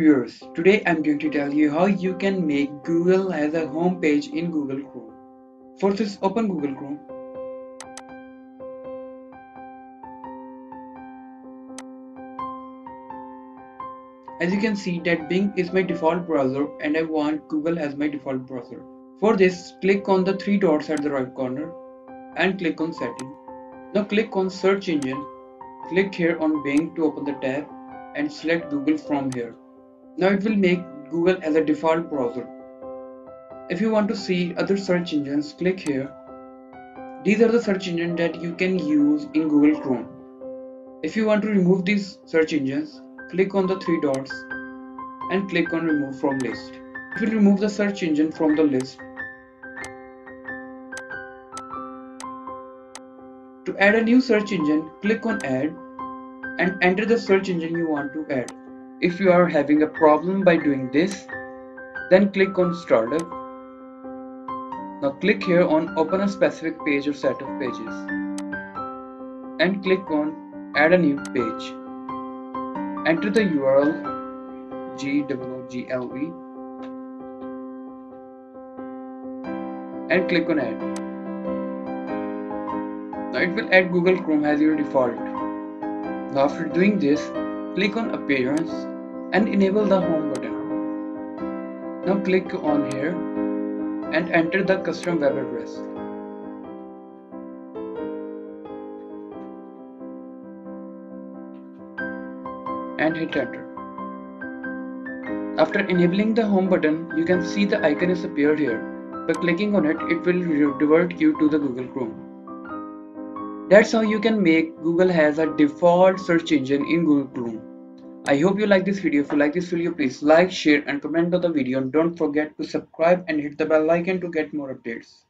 viewers, today I'm going to tell you how you can make Google as a home page in Google Chrome. First is open Google Chrome. As you can see that Bing is my default browser and I want Google as my default browser. For this, click on the three dots at the right corner and click on setting. Now click on search engine. Click here on Bing to open the tab and select Google from here. Now it will make Google as a default browser. If you want to see other search engines, click here. These are the search engines that you can use in Google Chrome. If you want to remove these search engines, click on the three dots and click on remove from list. It will remove the search engine from the list. To add a new search engine, click on add and enter the search engine you want to add. If you are having a problem by doing this, then click on startup. Now click here on open a specific page or set of pages and click on add a new page. Enter the URL google and click on add. Now it will add Google Chrome as your default. Now after doing this, click on appearance and enable the home button. Now click on here and enter the custom web address. And hit enter. After enabling the home button, you can see the icon is appeared here. By clicking on it, it will revert you to the Google Chrome. That's how you can make Google as a default search engine in Google Chrome. I hope you like this video. If you like this video, please like, share and comment on the video, and don't forget to subscribe and hit the bell icon to get more updates.